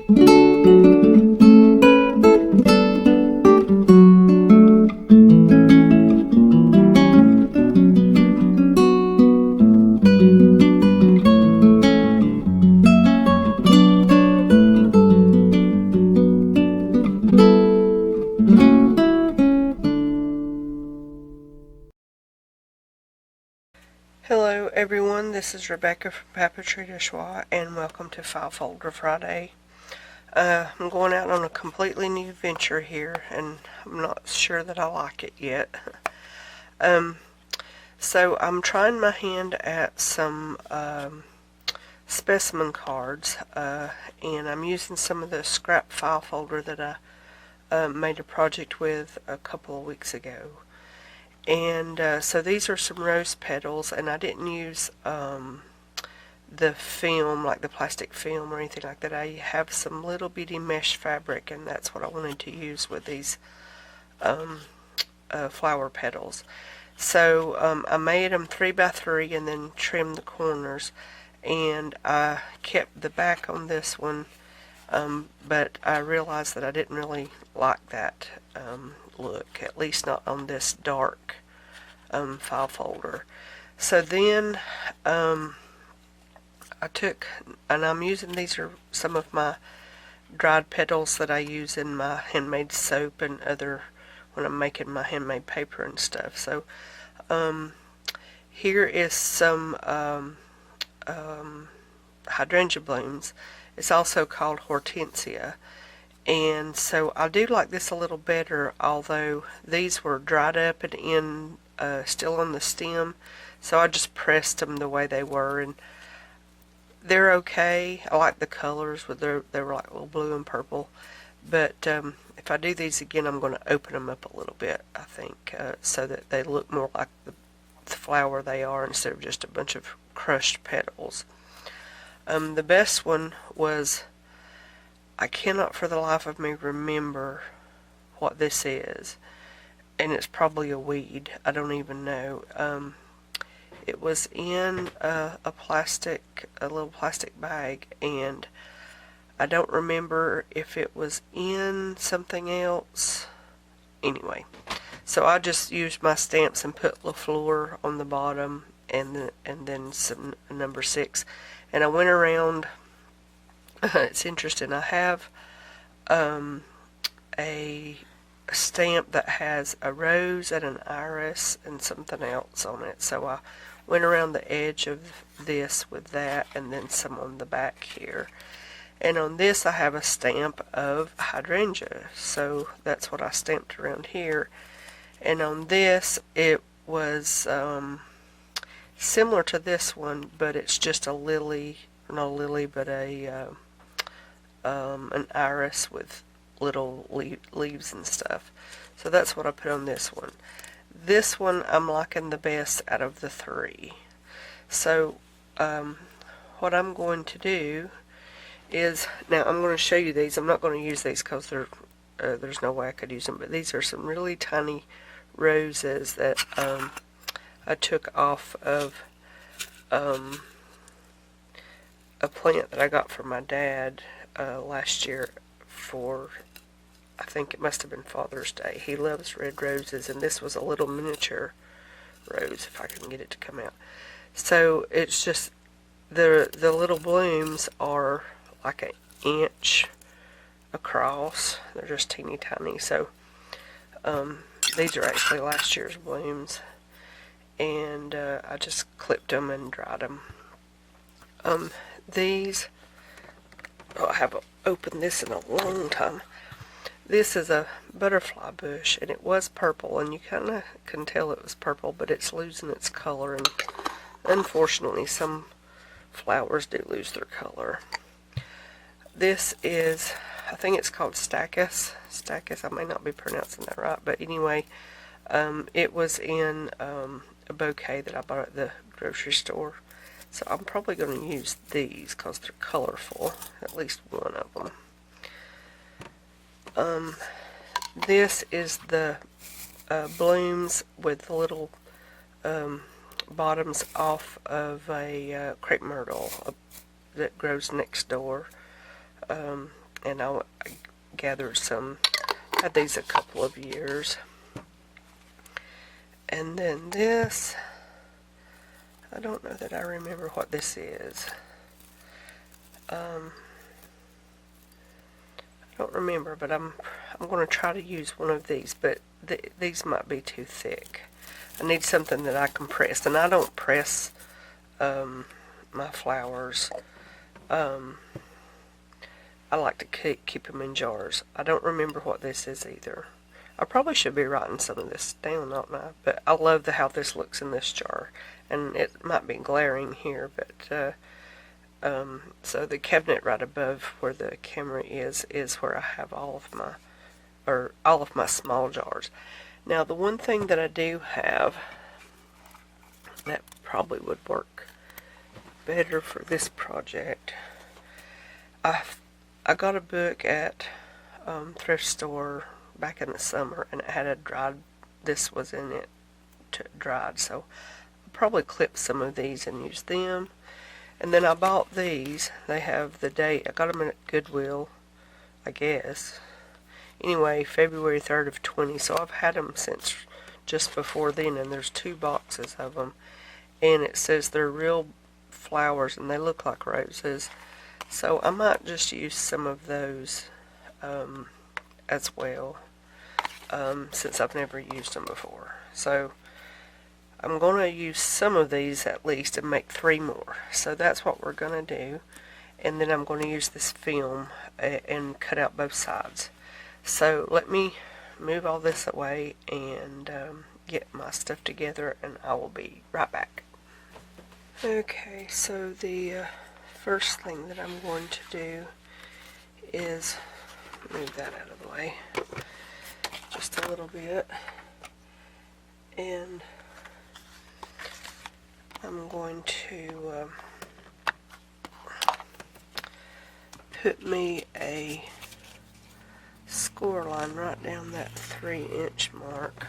Hello everyone, this is Rebecca from Papeterie Schwa, and welcome to File Folder Friday. I'm going out on a completely new venture here, and I'm not sure that I like it yet. So I'm trying my hand at some specimen cards, and I'm using some of the scrap file folder that I made a project with a couple of weeks ago. And so these are some rose petals, and I didn't use the film, like the plastic film or anything like that. I have some little bitty mesh fabric, and that's what I wanted to use with these flower petals. So I made them 3 by 3 and then trimmed the corners, and I kept the back on this one, but I realized that I didn't really like that look, at least not on this dark file folder. So then I took, and I'm using, these are some of my dried petals that I use in my handmade soap and other, when I'm making my handmade paper and stuff. So here is some hydrangea blooms. It's also called hortensia. And so I do like this a little better, although these were dried up and in still on the stem. So I just pressed them the way they were, and they're okay. I like the colors, they were like little blue and purple. But if I do these again, I'm going to open them up a little bit, I think, so that they look more like the flower they are instead of just a bunch of crushed petals. The best one was, I cannot for the life of me remember what this is, and it's probably a weed. I don't even know. It was in a little plastic bag, and I don't remember if it was in something else. Anyway, so I just used my stamps and put LaFleur on the bottom, and then some number 6, and I went around. It's interesting. I have a stamp that has a rose and an iris and something else on it. So I went around the edge of this with that, and then some on the back here. And on this I have a stamp of hydrangea. So that's what I stamped around here. And on this it was similar to this one, but it's just a lily, not a lily, but an iris with little leaves and stuff. So that's what I put on this one. This one I'm liking the best out of the 3. So what I'm going to do is, now I'm going to show you these. I'm not going to use these because there's no way I could use them, but these are some really tiny roses that I took off of a plant that I got from my dad last year for, I think it must have been Father's Day. He loves red roses, and this was a little miniature rose, if I can get it to come out. So it's just, the little blooms are like an inch across. They're just teeny tiny. So these are actually last year's blooms, and I just clipped them and dried them. These, I haven't opened this in a long time. This is a butterfly bush, and it was purple, and you kind of can tell it was purple, but it's losing its color, and unfortunately some flowers do lose their color. This is, I think it's called Stachys. I may not be pronouncing that right, but anyway, it was in a bouquet that I bought at the grocery store. So I'm probably going to use these because they're colorful, at least one of them. This is the blooms with the little bottoms off of a crepe myrtle that grows next door. and I gathered some, had these a couple of years. And then this, I don't know that I remember what this is. I don't remember, but I'm going to try to use one of these, but these might be too thick. I need something that I can press, and I don't press my flowers. I like to keep them in jars. I don't remember what this is either. I probably should be writing some of this down, oughtn't I? But I love how this looks in this jar. And it might be glaring here, but so the cabinet right above where the camera is where I have all of my small jars. Now the one thing that I do have that probably would work better for this project, I got a book at thrift store back in the summer, and it had a dried, this was in it dried, so I'll probably clip some of these and use them. And then I bought these. They have the date. I got them at Goodwill, I guess. Anyway, February 3rd of 20, so I've had them since just before then, and there's 2 boxes of them, and it says they're real flowers and they look like roses. So I might just use some of those as well, since I've never used them before. So I'm going to use some of these at least and make 3 more. So that's what we're going to do. And then I'm going to use this film and cut out both sides. So let me move all this away and get my stuff together, and I will be right back. Okay, so the first thing that I'm going to do is move that out of the way just a little bit, and I'm going to put me a score line right down that 3-inch mark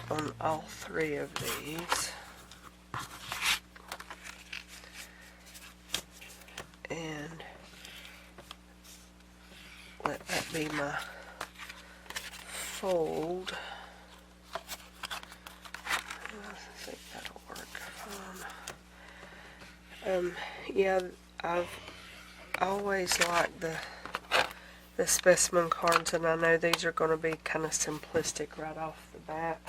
on all 3 of these. And let that be my fold. I think that'll work fine. Yeah, I've always liked the specimen cards, and I know these are going to be kind of simplistic right off the bat.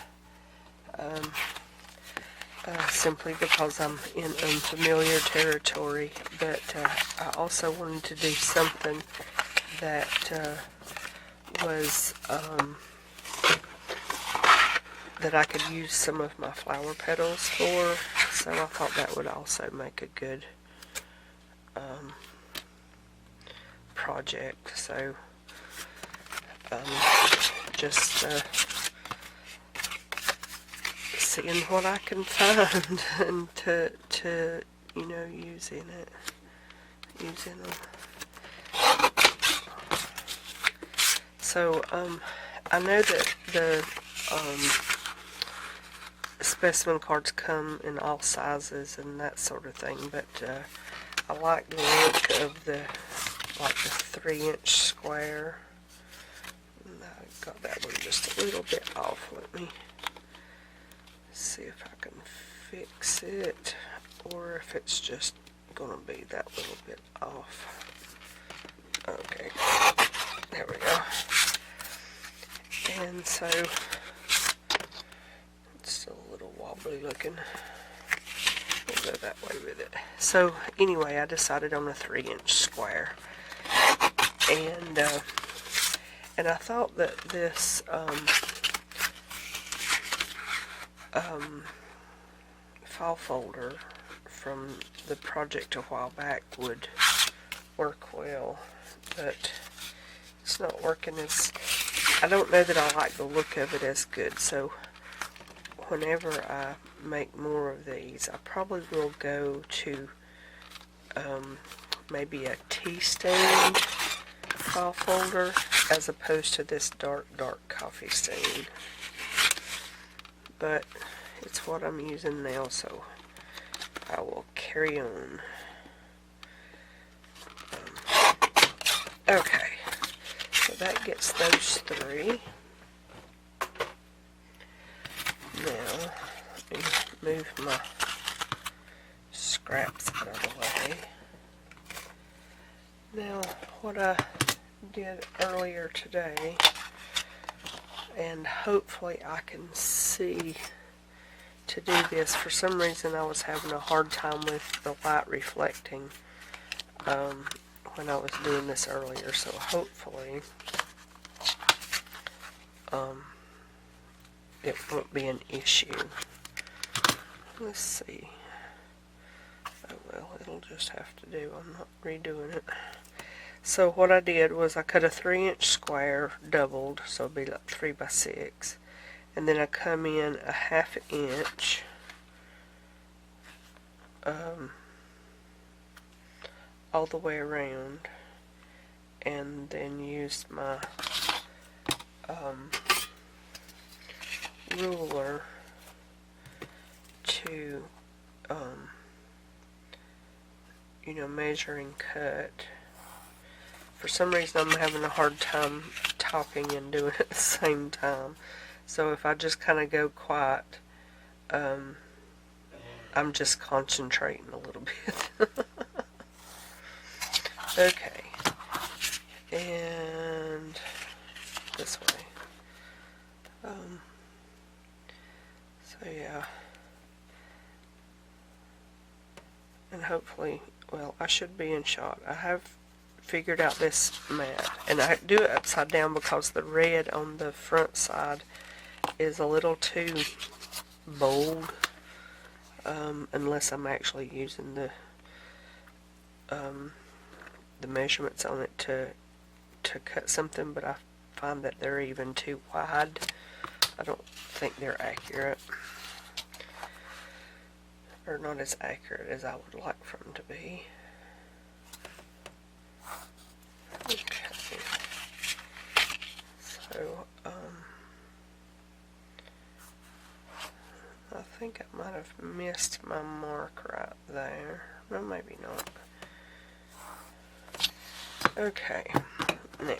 Simply because I'm in unfamiliar territory, but I also wanted to do something that was that I could use some of my flower petals for, so I thought that would also make a good project. So just seeing what I can find and to using them. So I know that the specimen cards come in all sizes and that sort of thing, but I like the look of the 3-inch square. And I got that one just a little bit off. Let me see if I can fix it, or if it's just gonna be that little bit off. Okay, there we go. And so it's still a little wobbly looking. We'll go that way with it. So anyway, I decided on a 3-inch square, and I thought that this file folder from the project a while back would work well, but it's not working as, I don't know that I like the look of it as good. So whenever I make more of these, I probably will go to maybe a tea stain file folder as opposed to this dark coffee stain. But it's what I'm using now, so I will carry on. Okay, so that gets those 3. Now, let me move my scraps out of the way. Now, what I did earlier today, and hopefully I can see to do this. For some reason I was having a hard time with the light reflecting when I was doing this earlier, so hopefully it won't be an issue. Let's see. Oh well, it'll just have to do. I'm not redoing it. So what I did was I cut a 3-inch square, doubled, so it'll be like 3 by 6. And then I come in a 1/2 inch all the way around, and then used my ruler to you know, measure and cut. For some reason I'm having a hard time talking and doing it at the same time. So if I just kind of go quiet, I'm just concentrating a little bit. Okay. And this way. So yeah. And hopefully, well, I should be in shot. I have figured out this mat, and I do it upside down because the red on the front side is a little too bold, unless I'm actually using the measurements on it to cut something, but I find that they're even too wide. I don't think they're accurate, or not as accurate as I would like for them to be. Okay, so I think I might have missed my mark right there. No, maybe not. Okay, now,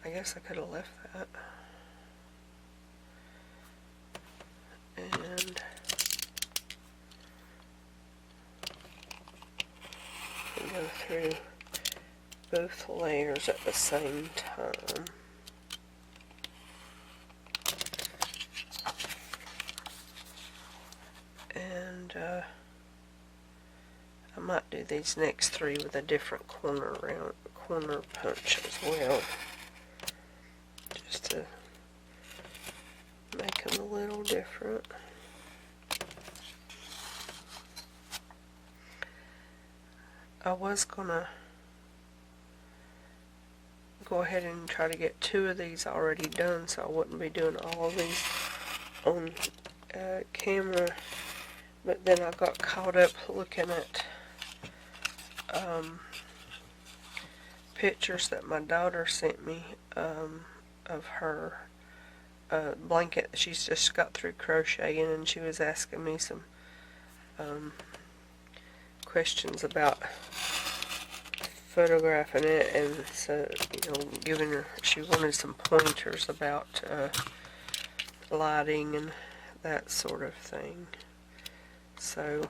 I guess I could have left that. And go through both layers at the same time. And I might do these next 3 with a different corner punch as well, just to make them a little different. I was gonna go ahead and try to get 2 of these already done, so I wouldn't be doing all of these on camera, but then I got caught up looking at pictures that my daughter sent me of her blanket that she's just got through crocheting, and she was asking me some questions about photographing it, and so, you know, giving her, she wanted some pointers about lighting and that sort of thing. So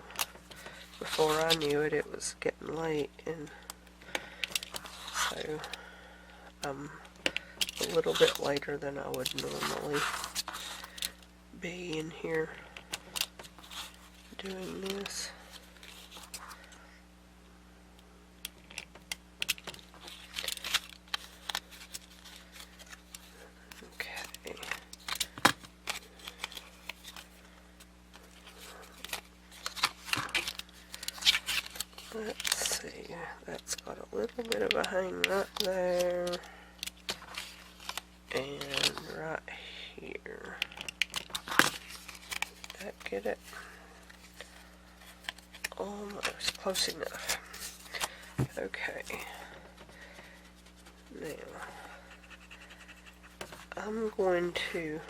before I knew it, it was getting late, and so I'm a little bit later than I would normally be in here doing this. Okay. Let's see, that's got a little bit of a hang right there, and right here. Did that get it? Almost close enough. Okay. Now, I'm going to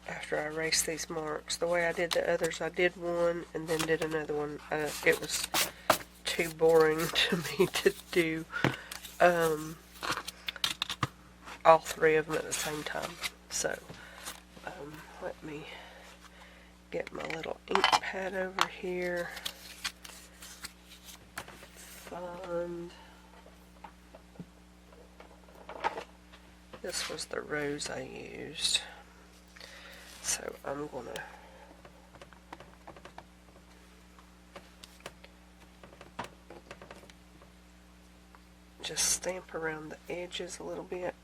after I erase these marks. The way I did the others, I did one and then did another one. It was too boring to me to do all three of them at the same time. So let me get my little ink pad over here. This was the rose I used. So I'm going to just stamp around the edges a little bit.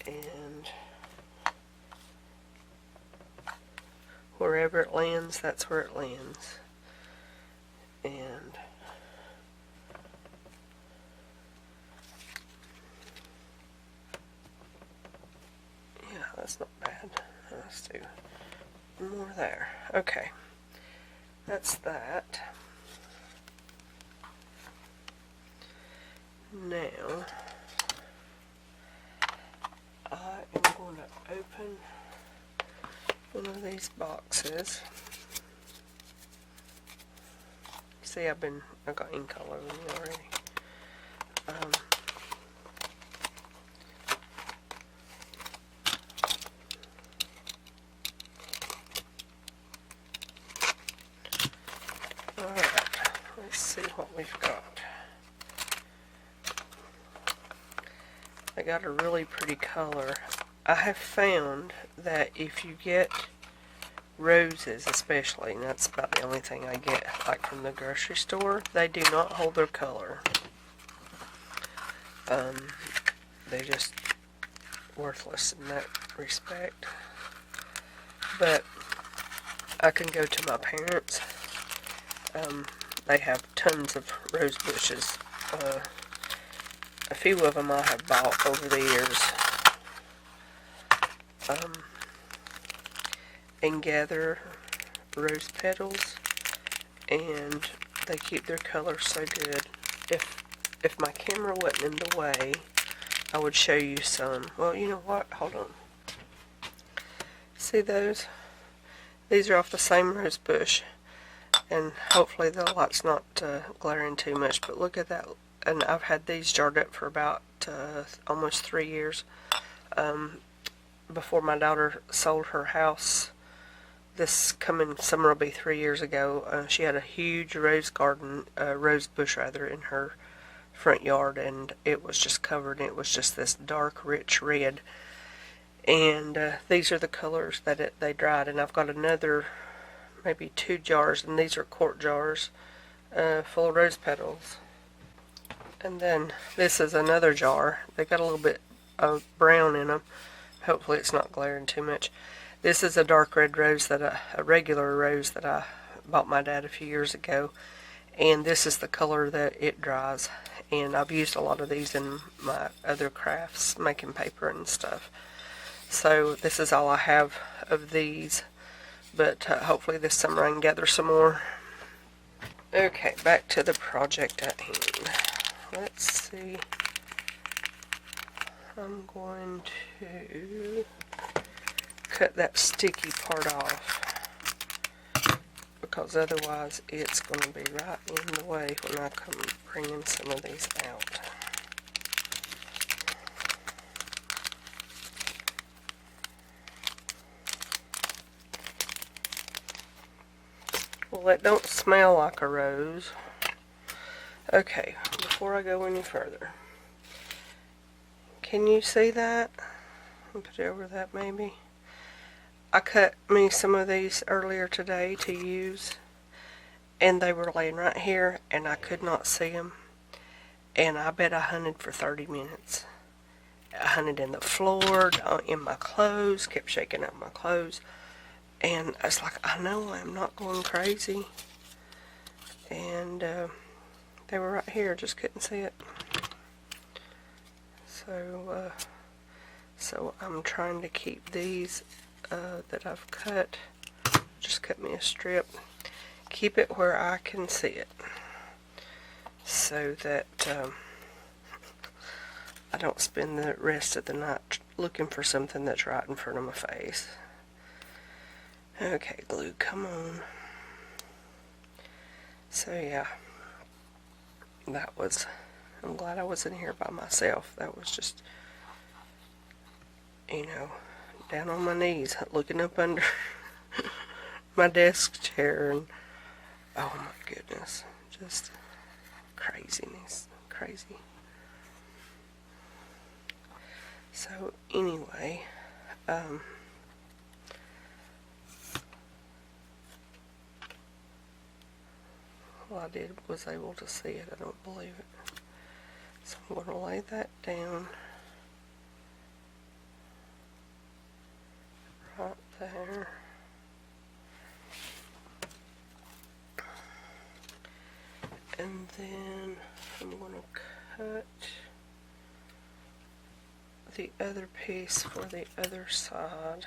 And wherever it lands, that's where it lands. And yeah, that's not bad. Let's do more there. Okay, that's that. Now I am going to open one of these boxes. See, I've got ink all over me already. Alright, let's see what we've got. I got a really pretty color. I have found that if you get roses especially, and that's about the only thing I get like from the grocery store, they do not hold their color. They're just worthless in that respect. But I can go to my parents. They have tons of rose bushes. A few of them I have bought over the years. And gather rose petals, and they keep their color so good. If my camera wasn't in the way, I would show you some. Well, you know what? Hold on. See those? These are off the same rose bush, and hopefully the light's not glaring too much, but look at that. And I've had these jarred up for about almost 3 years. Before my daughter sold her house, this coming summer will be 3 years ago. She had a huge rose bush in her front yard, and it was just covered. It was just this dark, rich red. And these are the colors that they dried. And I've got another, maybe 2 jars, and these are quart jars full of rose petals. And then this is another jar. They got a little bit of brown in them. Hopefully it's not glaring too much. This is a dark red rose, a regular rose that I bought my dad a few years ago. And this is the color that it dries. And I've used a lot of these in my other crafts, making paper and stuff. So this is all I have of these. But hopefully this summer I can gather some more. Okay, back to the project at hand. Let's see. I'm going to cut that sticky part off, because otherwise it's going to be right in the way when I come bringing some of these out. Well, it don't smell like a rose. Okay, before I go any further, can you see that? I'll put it over that maybe. I cut me some of these earlier today to use, and they were laying right here, and I could not see them. And I bet I hunted for 30 minutes. I hunted in the floor, in my clothes, kept shaking out my clothes. And I was like, I know I'm not going crazy. And they were right here, just couldn't see it. So I'm trying to keep these that I've cut, just cut me a strip, keep it where I can see it, so that I don't spend the rest of the night looking for something that's right in front of my face. Okay, glue, come on. So yeah, I'm glad I wasn't here by myself. That was just, down on my knees, looking up under my desk chair, and oh my goodness, just craziness, crazy. So anyway, all I did was able to see it. I don't believe it. So I'm going to lay that down right there. And then I'm going to cut the other piece for the other side.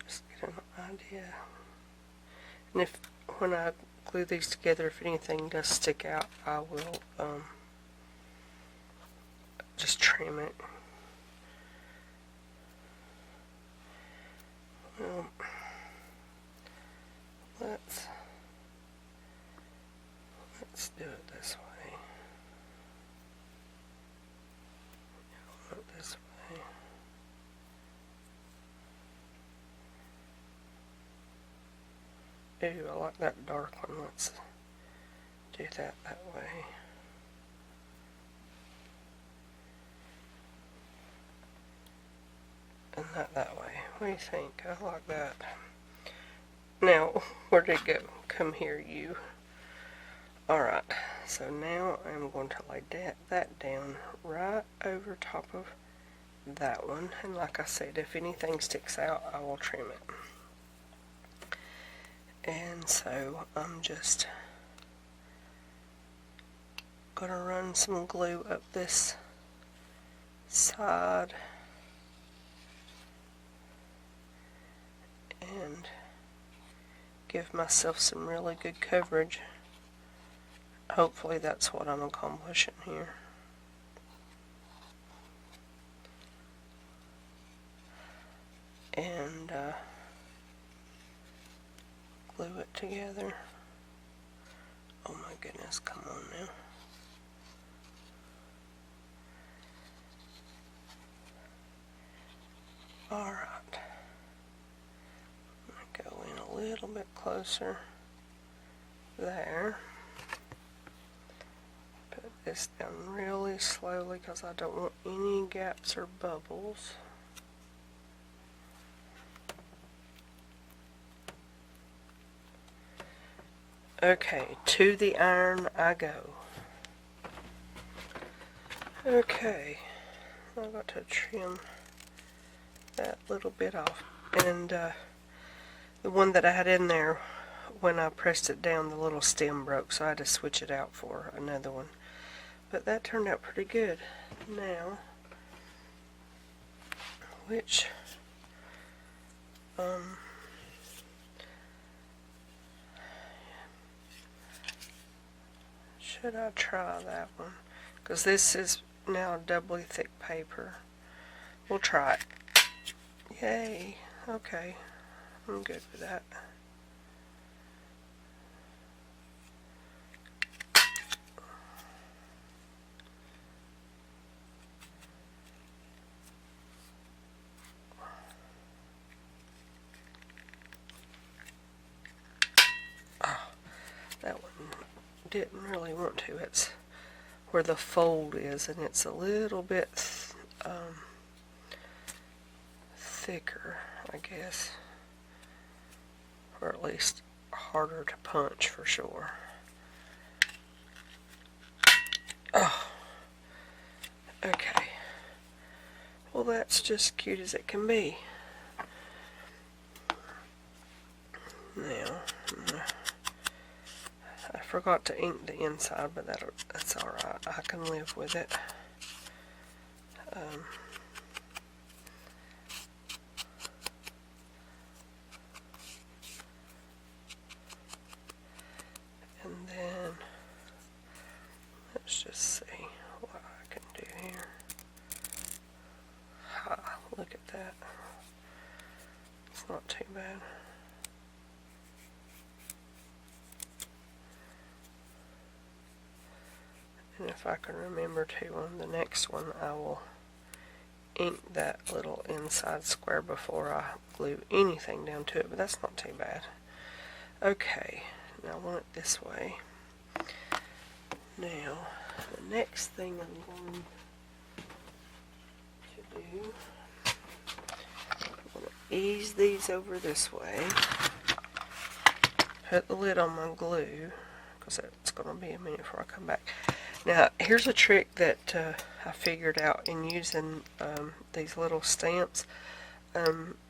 Just get an idea. And when I glue these together, if anything does stick out, I will just trim it. Well, let's do it this way. Not this way. Ooh, I like that dark one. Let's do that way. And that way. What do you think? I like that. Now, where did it go? Come here, you. Alright, so now I'm going to lay that down right over top of that one. And like I said, if anything sticks out, I will trim it. And so I'm just going to run some glue up this side and give myself some really good coverage. Hopefully that's what I'm accomplishing here. And glue it together. Oh my goodness, come on now. Alright. Go in a little bit closer there. Put this down really slowly because I don't want any gaps or bubbles. Okay, to the iron I go. Okay, I've got to trim that little bit off. And the one that I had in there, when I pressed it down, the little stem broke, so I had to switch it out for another one. But that turned out pretty good. Now, which should I try that one? Because this is now doubly thick paper. We'll try it. Yay. Okay. I'm good with that. Oh, that one didn't really want to. It's where the fold is, and it's a little bit thicker, I guess, or at least harder to punch for sure. Oh, okay. Well, that's just cute as it can be. Now, I forgot to ink the inside, but that's alright. I can live with it. not too bad. And if I can remember to, on the next one, I will ink that little inside square before I glue anything down to it, but that's not too bad. Okay, now I want it this way. Now, the next thing I'm going to do, I'm going to ease these over this way, put the lid on my glue, because it's going to be a minute before I come back. Now, here's a trick that I figured out in using these little stamps.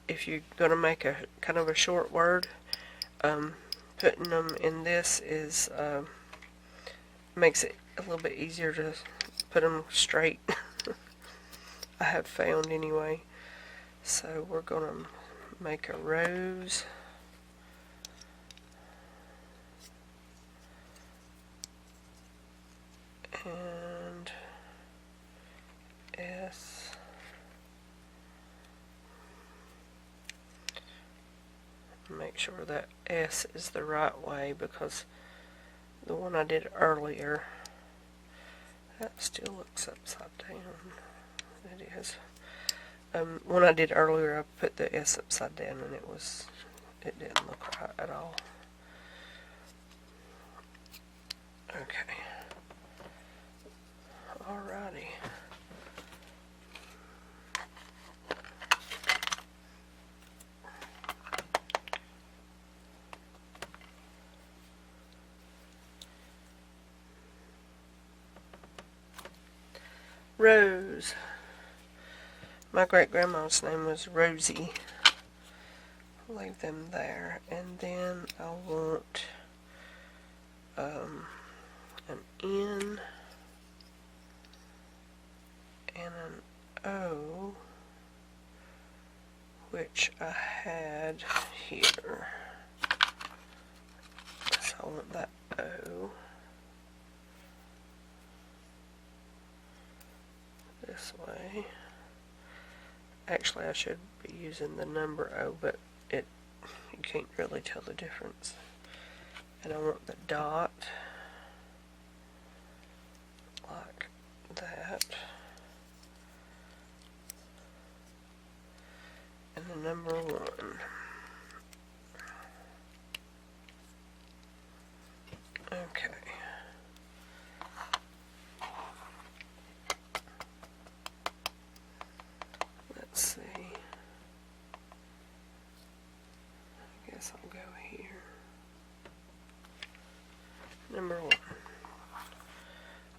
If you're going to make a kind of a short word, putting them in this is makes it a little bit easier to put them straight. I have found anyway. So we're going to make a rose. And S. Make sure that S is the right way, because the one I did earlier, that still looks upside down. It is. One I did earlier, I put the S upside down and it didn't look right at all. Okay. Alrighty. Rose. My great-grandma's name was Rosie. Leave them there. And then I want an N and an O, which I had here. So I want that O this way. Actually, I should be using the number O, but you can't really tell the difference. And I want the dot like that. And the number 1. Okay. Let's see. I guess I'll go here. Number 1.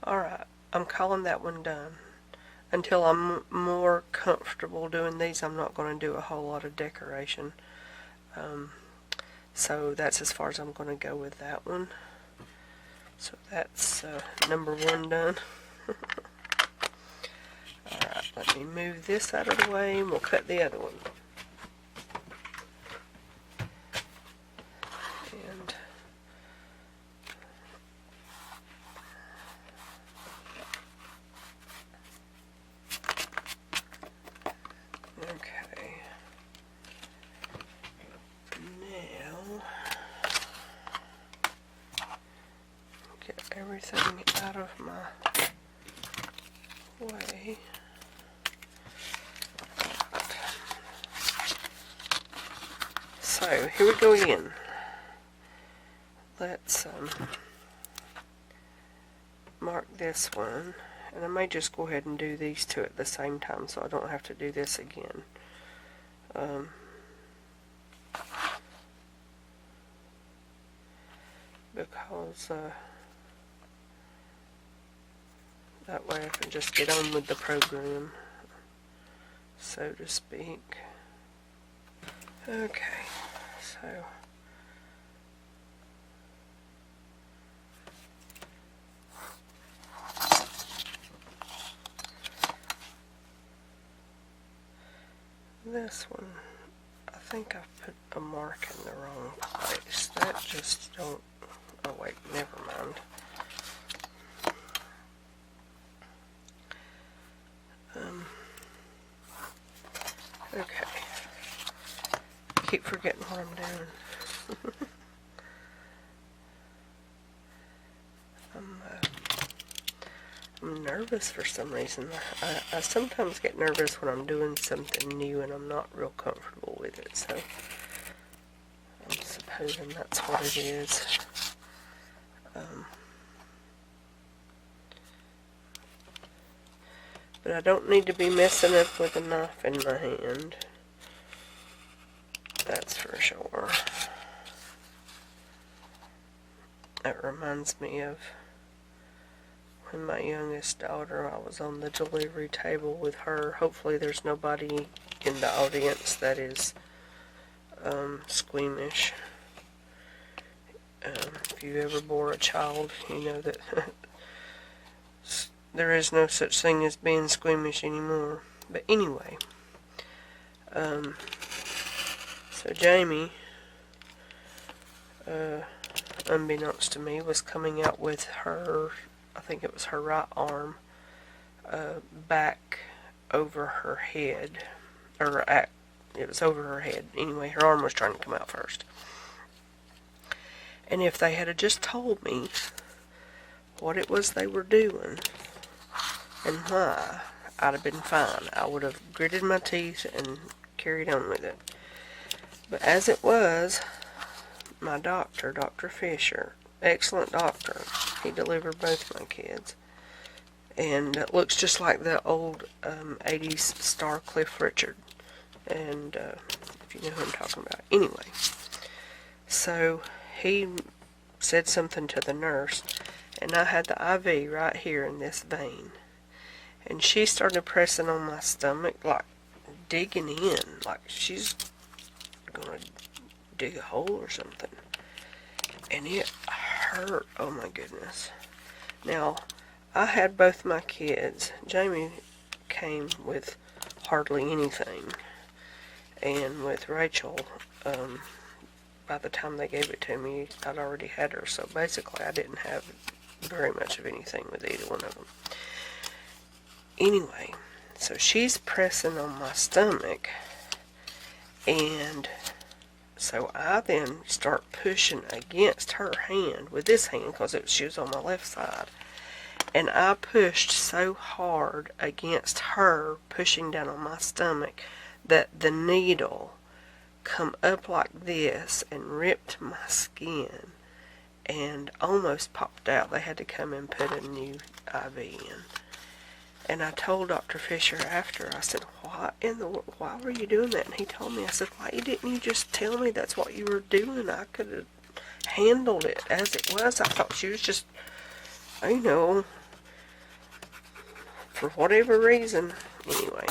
Alright, I'm calling that one done. Until I'm more comfortable doing these, I'm not going to do a whole lot of decoration. So that's as far as I'm going to go with that one. So that's number 1 done. Alright, let me move this out of the way and we'll cut the other one. And okay. Now get everything out of my way. So here we go again. Let's mark this one, and I may just go ahead and do these two at the same time so I don't have to do this again. Because that way I can just get on with the program, so to speak. Okay, so this one, I think I've put a mark in the wrong place. That just don't, oh wait, never mind. Okay. keep forgetting what I'm doing. I'm nervous for some reason. I sometimes get nervous when I'm doing something new and I'm not real comfortable with it, so I'm supposing that's what it is. But I don't need to be messing up with a knife in my hand. That's for sure. That reminds me of when my youngest daughter, I was on the delivery table with her. Hopefully there's nobody in the audience that is squeamish. If you ever bore a child, you know that there is no such thing as being squeamish anymore. But anyway, so Jamie, unbeknownst to me, was coming out with her, I think it was her right arm, back over her head, it was over her head. Anyway, her arm was trying to come out first. And if they had just told me what it was they were doing and why, I'd have been fine. I would have gritted my teeth and carried on with it. But as it was, my doctor, Dr. Fisher, excellent doctor, he delivered both my kids. And it looks just like the old 80s star Cliff Richard. And if you know who I'm talking about. Anyway, so he said something to the nurse, and I had the IV right here in this vein. And she started pressing on my stomach, like digging in, like she's gonna dig a hole or something. And it hurt, oh my goodness. Now, I had both my kids. Jamie came with hardly anything. And with Rachel, by the time they gave it to me, I'd already had her. So basically, I didn't have very much of anything with either one of them. Anyway, so she's pressing on my stomach. And so I then start pushing against her hand with this hand, because she was on my left side. And I pushed so hard against her, pushing down on my stomach, that the needle come up like this and ripped my skin and almost popped out. They had to come and put a new IV in. And I told Dr. Fisher after, I said, why were you doing that? And he told me, I said, why didn't you just tell me that's what you were doing? I could have handled it as it was. I thought she was just, you know, for whatever reason. Anyway,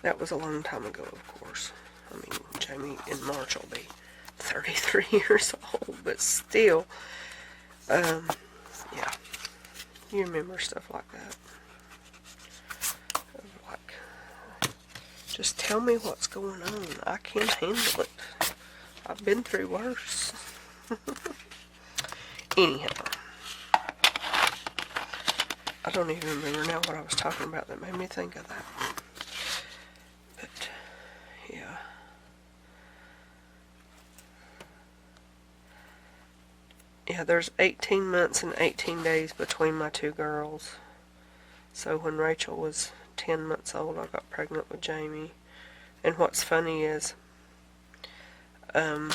that was a long time ago, of course. I mean, Jamie in March will be 33 years old, but still, yeah. You remember stuff like that. Like, just tell me what's going on. I can't handle it. I've been through worse. Anyhow. I don't even remember now what I was talking about that made me think of that. But, yeah. Yeah, there's 18 months and 18 days between my two girls. So when Rachel was 10 months old, I got pregnant with Jamie. And what's funny is, I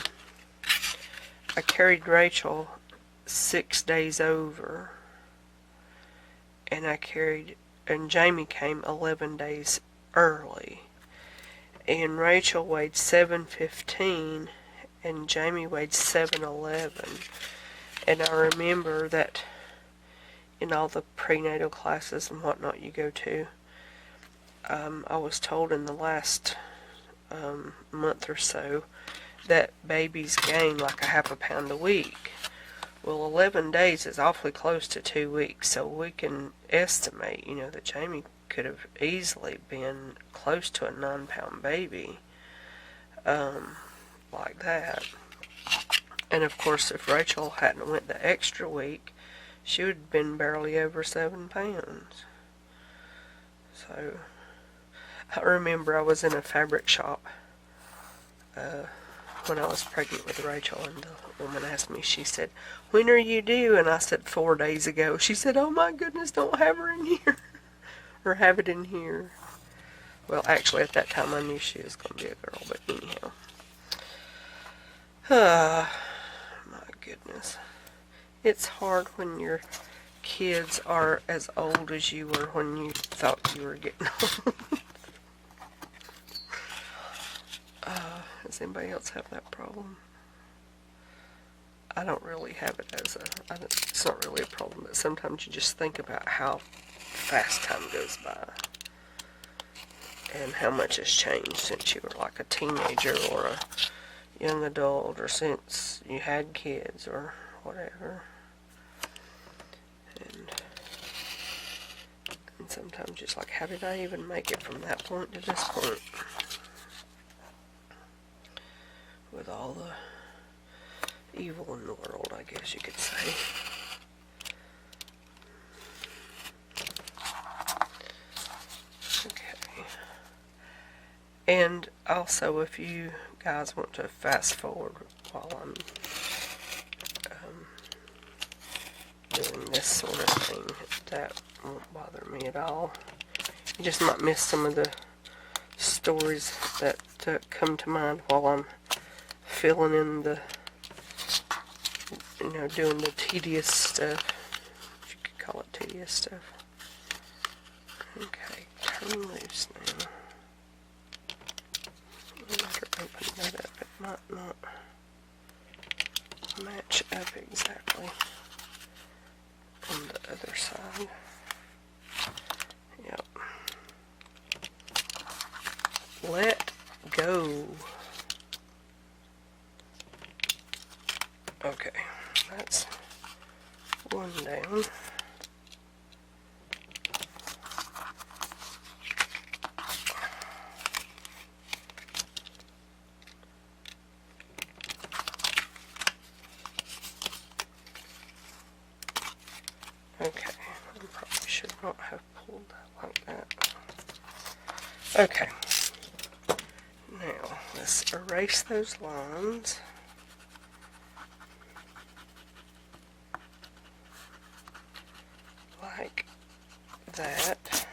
carried Rachel 6 days over. And Jamie came 11 days early. And Rachel weighed 715, and Jamie weighed 711. And I remember that in all the prenatal classes and whatnot you go to, I was told in the last month or so that babies gain like a half a pound a week. Well, 11 days is awfully close to 2 weeks, so we can estimate, you know, that Jamie could have easily been close to a 9-pound baby, like that. And of course, if Rachel hadn't went the extra week, she would have been barely over 7 pounds. So, I remember I was in a fabric shop when I was pregnant with Rachel, and the woman asked me, she said, "When are you due?" And I said, 4 days ago. She said, "Oh my goodness, don't have her in here." Or have it in here. Well, actually, at that time, I knew she was going to be a girl, but anyhow. My goodness. It's hard when your kids are as old as you were when you thought you were getting old. Does anybody else have that problem? I don't really have it as it's not really a problem, but sometimes you just think about how fast time goes by and how much has changed since you were like a teenager or a young adult, or since you had kids or whatever. And sometimes just like, how did I even make it from that point to this point? With all the evil in the world, I guess you could say. Okay. And also, if you guys want to fast forward while I'm doing this sort of thing, that won't bother me at all. You just might miss some of the stories that come to mind while I'm filling in the, doing the tedious stuff. If you could call it tedious stuff. Okay, turn loose now. I'll better open that up. It might not match up exactly on the other side. Yep. Let go. Okay, that's one down. Okay, I probably should not have pulled that like that. Okay, now let's erase those lines. Like that.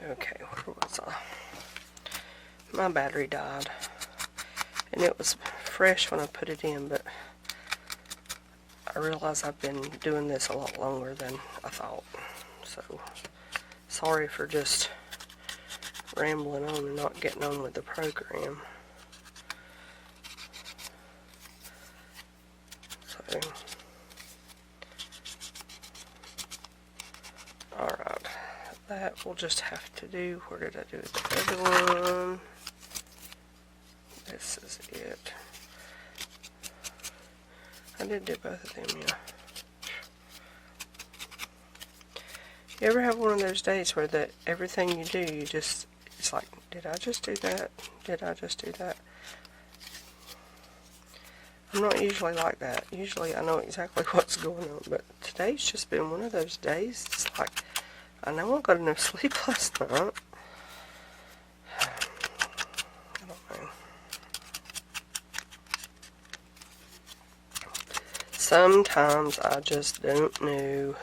Okay, where was I? My battery died. And it was fresh when I put it in, but I realize I've been doing this a lot longer than I thought. So, sorry for just rambling on and not getting on with the program. So, alright, that we'll just have to do. Where did I do the other one? This is it. I did do both of them, yeah. You ever have one of those days where everything you do, it's like, did I just do that? Did I just do that? I'm not usually like that. Usually I know exactly what's going on, but today's just been one of those days. It's like, I know I got enough sleep last night. I don't know. Sometimes I just don't know.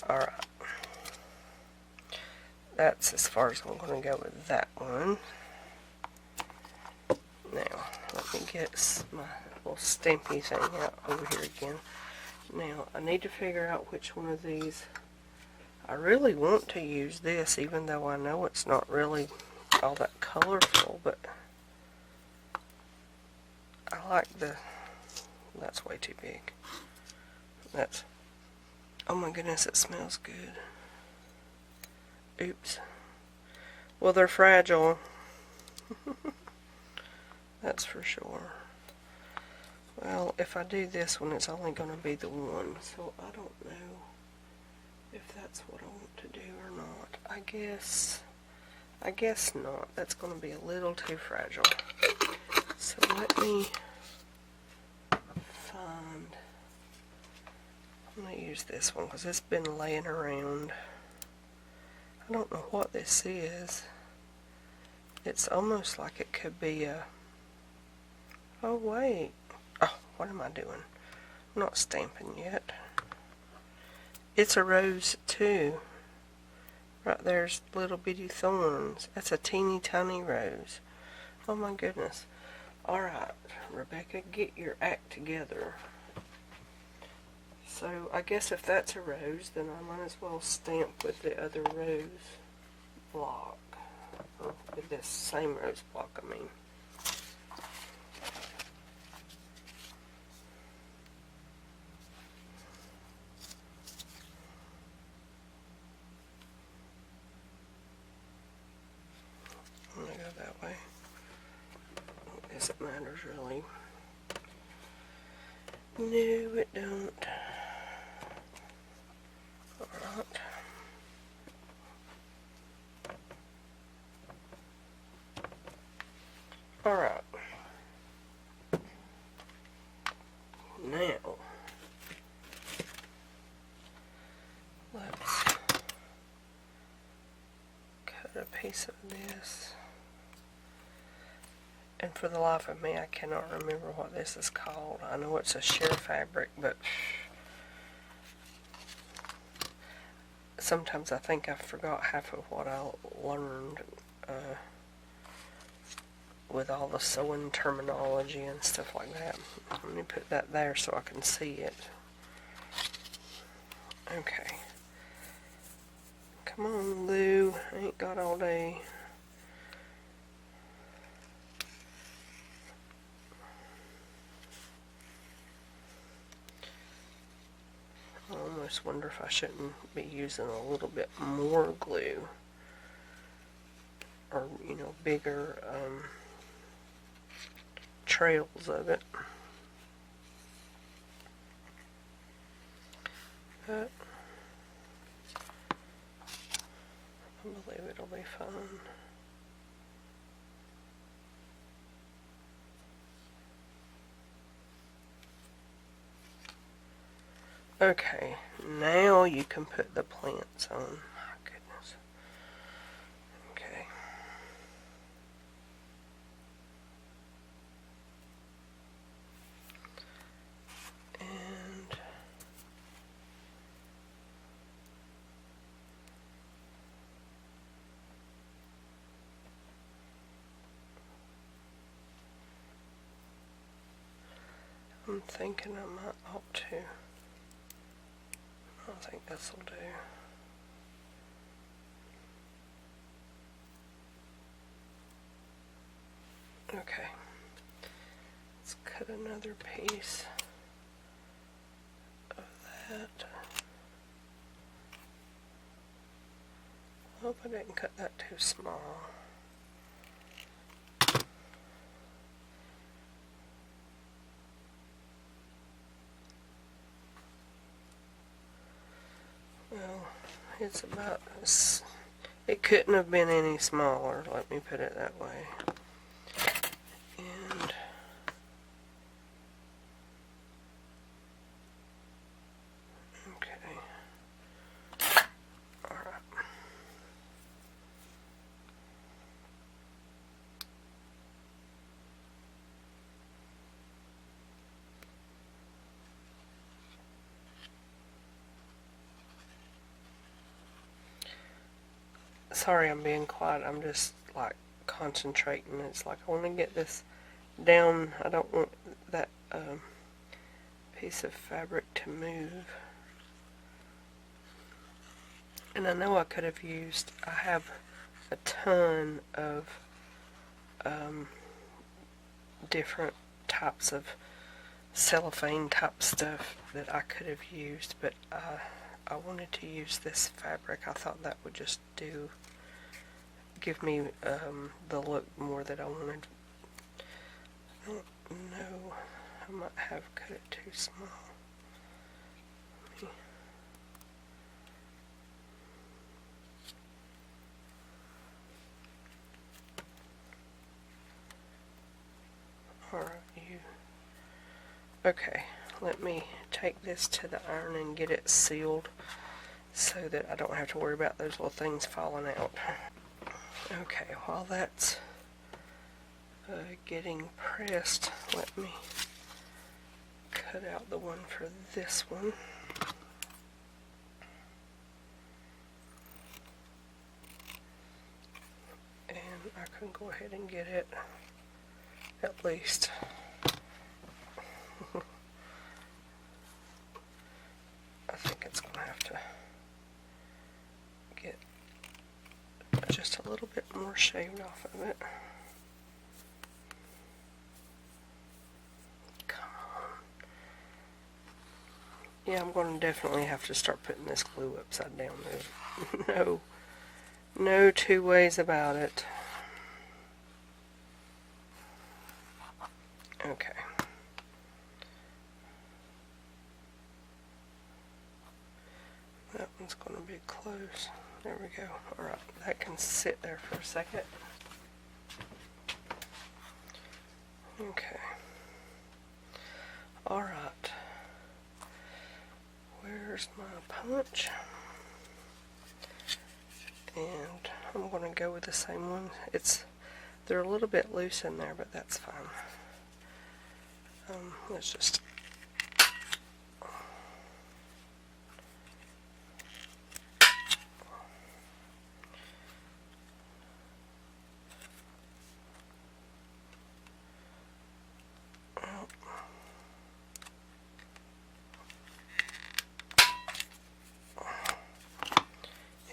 Alright. That's as far as I'm going to go with that one. Now, let me get my little stampy thing out over here again. Now, I need to figure out which one of these. I really want to use this, even though I know it's not really all that colorful, but I like that's way too big. Oh my goodness, it smells good. Oops. Well, they're fragile. That's for sure. Well, if I do this one, it's only going to be the one, so I don't know if that's what I want to do or not. I guess not. That's going to be a little too fragile. So let me find I'm going to use this one because it's been laying around. I don't know what this is. It's almost like it could be a... Oh, wait. Oh, what am I doing? I'm not stamping yet. It's a rose, too. Right there's little bitty thorns. That's a teeny tiny rose. Oh, my goodness. Alright, Rebecca, get your act together. So, I guess if that's a rose, then I might as well stamp with the other rose block. Or with this same rose block, I mean. I'm going to go that way. I guess it matters, really. No, it don't. Alright. Alright. Now, let's cut a piece of this. And for the life of me, I cannot remember what this is called. I know it's a sheer fabric, but sometimes I think I forgot half of what I learned with all the sewing terminology and stuff like that. Let me put that there so I can see it. Okay. Come on, Lou. I ain't got all day. I almost wonder if I shouldn't be using a little bit more glue. Or, you know, bigger trails of it. But I believe it'll be fine. Okay, now you can put the plants on. My goodness. Okay. And I'm thinking I might ought to. I think this will do. Okay. Let's cut another piece of that. I hope I didn't cut that too small. Well, it's about this. It couldn't have been any smaller, let me put it that way. And okay. Alright. Sorry I'm being quiet, I'm just like concentrating. It's like I want to get this down. I don't want that piece of fabric to move. And I know I could have used, I have a ton of different types of cellophane type stuff that I could have used, but I wanted to use this fabric. I thought that would just give me the look more that I wanted. I don't know, I might have cut it too small. Alright, you. Okay, let me take this to the iron and get it sealed so that I don't have to worry about those little things falling out. Okay, while that's getting pressed, let me cut out the one for this one. And I can go ahead and get it at least. I think it's going to have to get just a little bit more shaved off of it. Come on. Yeah, I'm going to definitely have to start putting this glue upside down. There's no two ways about it. Okay. That one's going to be close. There we go. Alright, that can sit there for a second. Okay. Alright. Where's my punch? And I'm going to go with the same one. They're a little bit loose in there, but that's fine. Let's just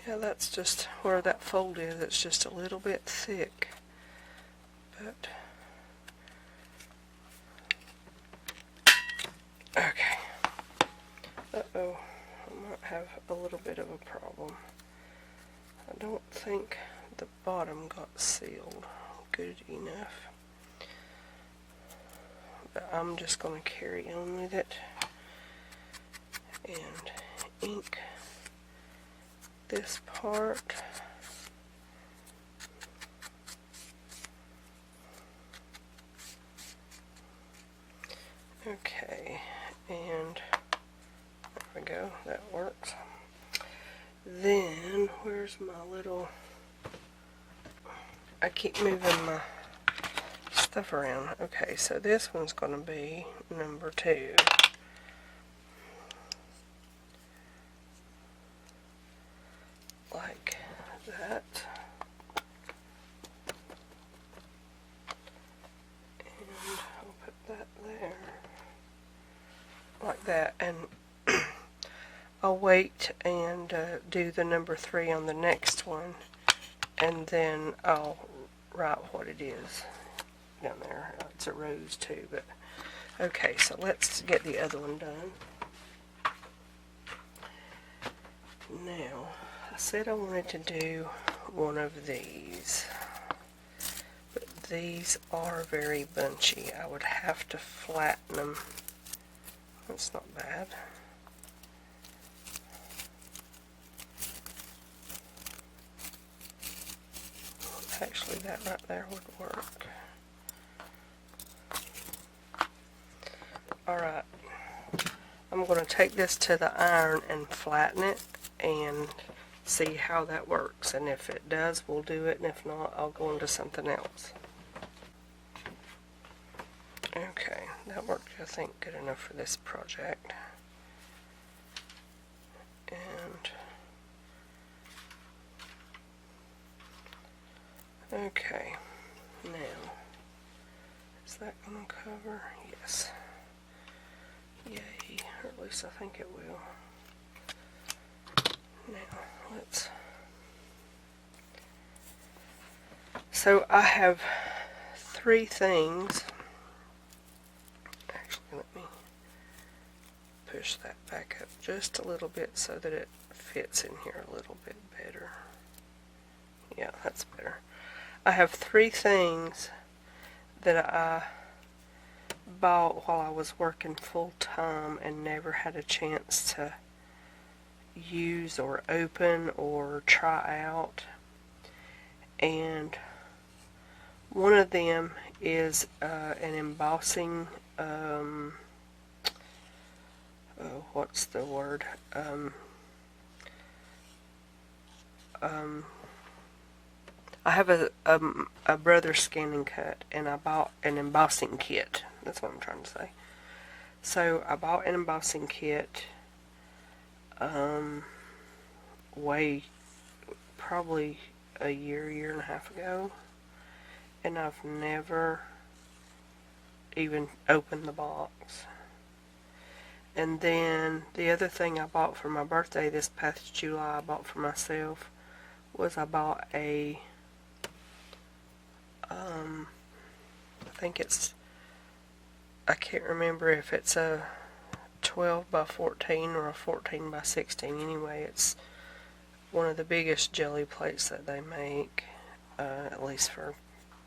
yeah, that's just where that fold is. It's just a little bit thick, but okay. Uh-oh, I might have a little bit of a problem. I don't think the bottom got sealed good enough, but I'm just going to carry on with it and ink this part. Okay, and there we go, that works. Then, where's my little, I keep moving my stuff around. Okay, so this one's going to be number 2. Like that. And I'll put that there. Like that. And I'll wait and do the number 3 on the next one, and then I'll write what it is down there. It's a rose too, but okay, so let's get the other one done. Now, I said I wanted to do one of these, but these are very bunchy. I would have to flatten them. That's not bad. Actually, that right there would work. Alright, I'm going to take this to the iron and flatten it and see how that works. And if it does, we'll do it, and if not, I'll go into something else. Okay, that worked, I think, good enough for this project. And okay, now, is that going to cover? Yes. Yay, or at least I think it will. Now, let's... So I have 3 things. Actually, let me push that back up just a little bit so that it fits in here a little bit better. Yeah, that's better. I have 3 things that I bought while I was working full time and never had a chance to use or open or try out. And one of them is an embossing what's the word? I have a brother scan and cut, and I bought an embossing kit. That's what I'm trying to say. So I bought an embossing kit probably a year and a half ago, and I've never even opened the box. And then the other thing I bought for my birthday this past July, I bought for myself, was I bought I think I can't remember if it's a 12 by 14 or a 14 by 16. Anyway, it's one of the biggest jelly plates that they make, at least for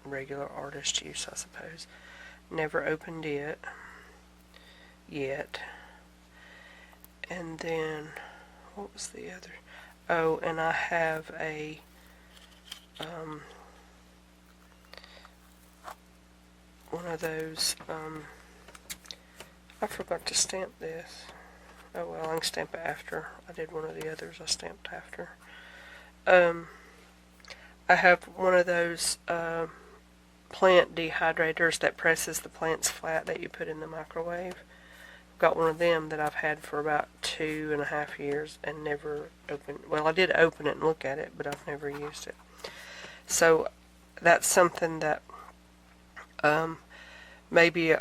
regular artist use, I suppose. Never opened it yet. And then, what was the other? Oh, and I have a one of those, I forgot to stamp this. Oh well, I can stamp it after. I did one of the others I stamped after. I have one of those plant dehydrators that presses the plants flat that you put in the microwave. I've got one of them that I've had for about 2.5 years and never opened. Well, I did open it and look at it, but I've never used it. So that's something that maybe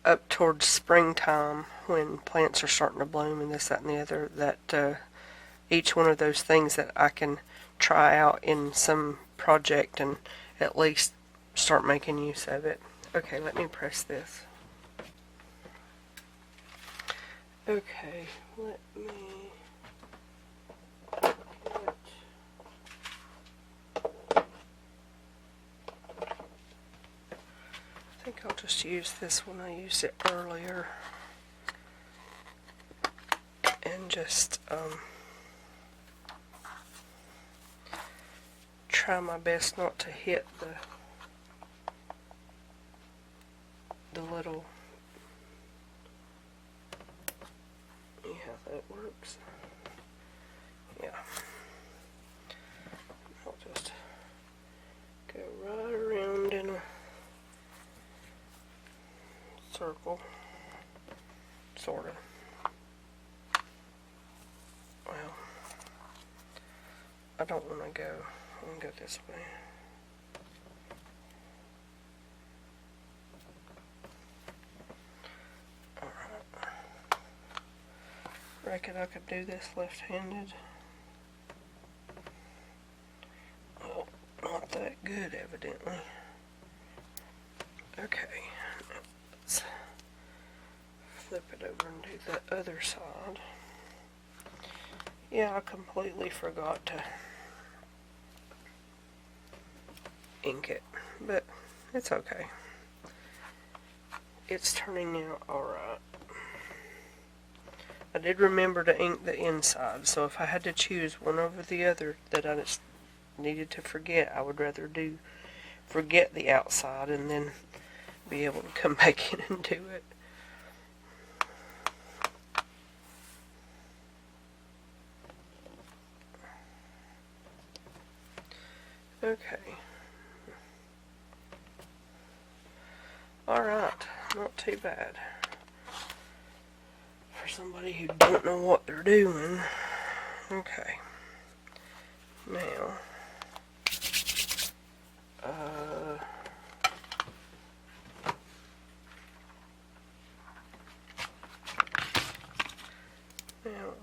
up towards springtime, when plants are starting to bloom and this, that, and the other, that each one of those things that I can try out in some project and at least start making use of it. Okay, let me press this. Okay, let me I think I'll just use this one. I used it earlier. And just try my best not to hit the little, see how that works. Yeah. I'll just go right around in a circle, sort of. Well, I don't want to go. I'm going to go this way. Alright. Reckon I could do this left-handed. Well, not that good, evidently. Okay. Let's flip it over and do the other side. Yeah, I completely forgot to ink it, but it's okay. It's turning out alright. I did remember to ink the inside, so if I had to choose one over the other that I just needed to forget, I would rather forget the outside and then be able to come back in and do it. Okay. Alright, not too bad. For somebody who don't know what they're doing. Okay. Now,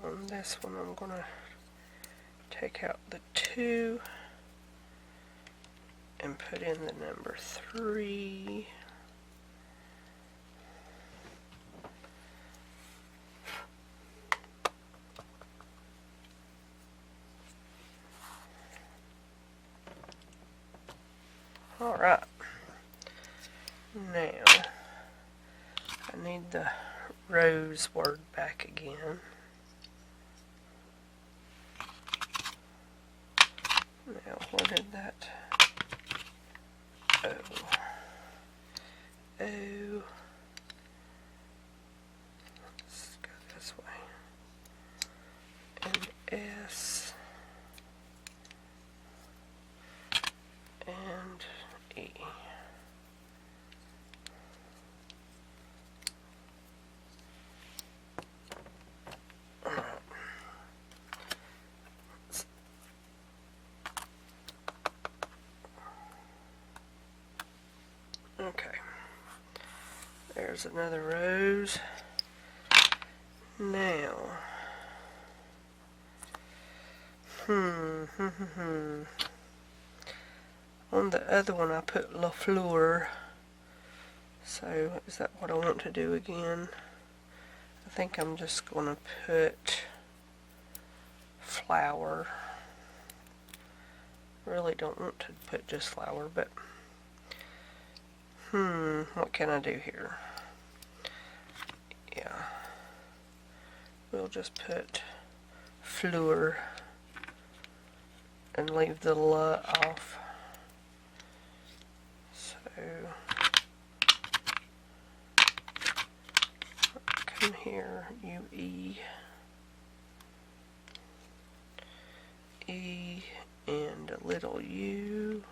on this one I'm going to take out the 2 and put in the number 3. Alright. Now, I need the rose word back again. Now, what did that? Oh. Let's S and E. Okay, there's another rose. Now, on the other one I put La Fleur, so is that what I want to do again? I think I'm just going to put flower. Really don't want to put just flower, but what can I do here? Yeah, we'll just put fleur and leave the la off. So come here, UE, E, and a little U.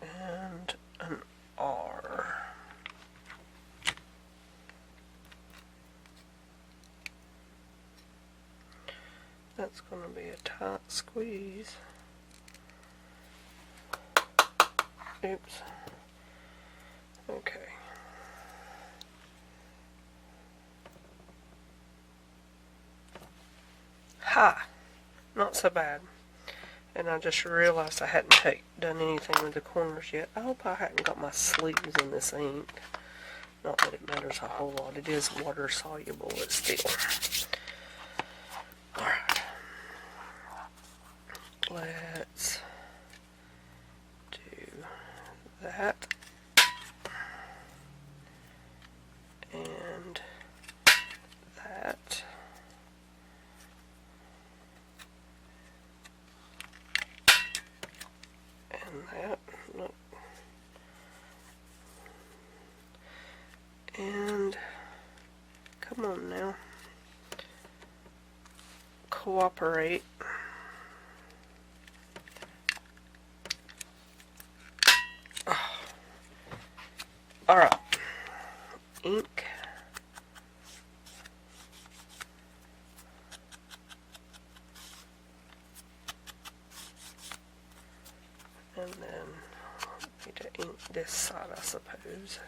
And an R. That's going to be a tight squeeze. Oops. Okay. Ha! Not so bad. And I just realized I hadn't done anything with the corners yet. I hope I hadn't got my sleeves in this ink. Not that it matters a whole lot. It is water soluble, but still. Alright. Let's do that. And that. And that. Nope. And come on now. Cooperate. Oh. Alright. Ink. And then I need to ink this side, I suppose,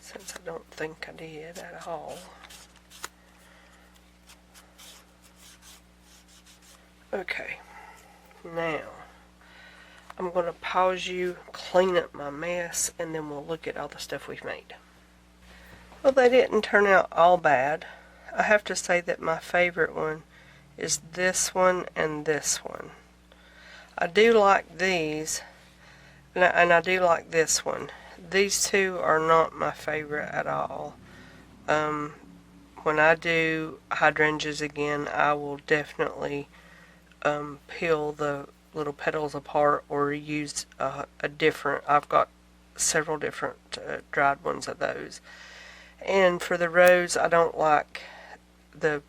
since I don't think I did at all. Okay, now I'm going to pause you, clean up my mess, and then we'll look at all the stuff we've made. Well, they didn't turn out all bad. I have to say that my favorite one is this one and this one. I do like these, and I do like this one. These two are not my favorite at all. When I do hydrangeas again, I will definitely peel the little petals apart or use a different. I've got several different dried ones of those. And for the rose, I don't like the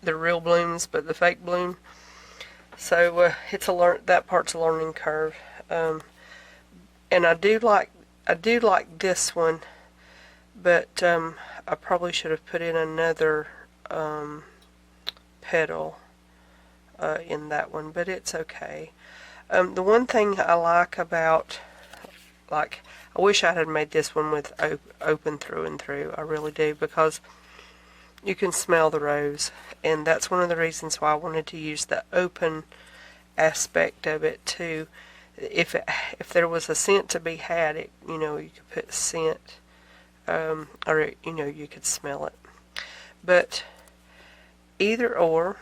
real blooms, but the fake bloom. So it's that part's a learning curve. And I do like this one, but I probably should have put in another petal in that one, but it's okay. The one thing I like about, I wish I had made this one with open through and through. I really do, because you can smell the rose, and that's one of the reasons why I wanted to use the open aspect of it too. If there was a scent to be had, you could put scent, or you could smell it. But either or,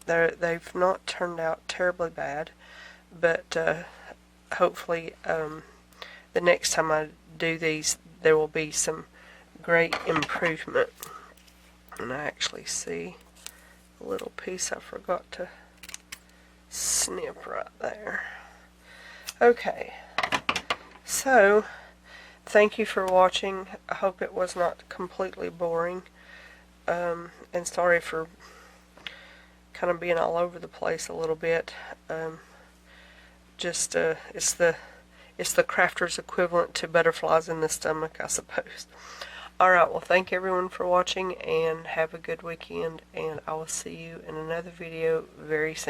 they've not turned out terribly bad. But hopefully, the next time I do these, there will be some great improvement. And I actually see a little piece I forgot to snip right there. Okay, so Thank you for watching. I hope it was not completely boring. And sorry for kind of being all over the place a little bit. It's the crafter's equivalent to butterflies in the stomach, I suppose. Alright, well, thank everyone for watching, and have a good weekend, and I will see you in another video very soon.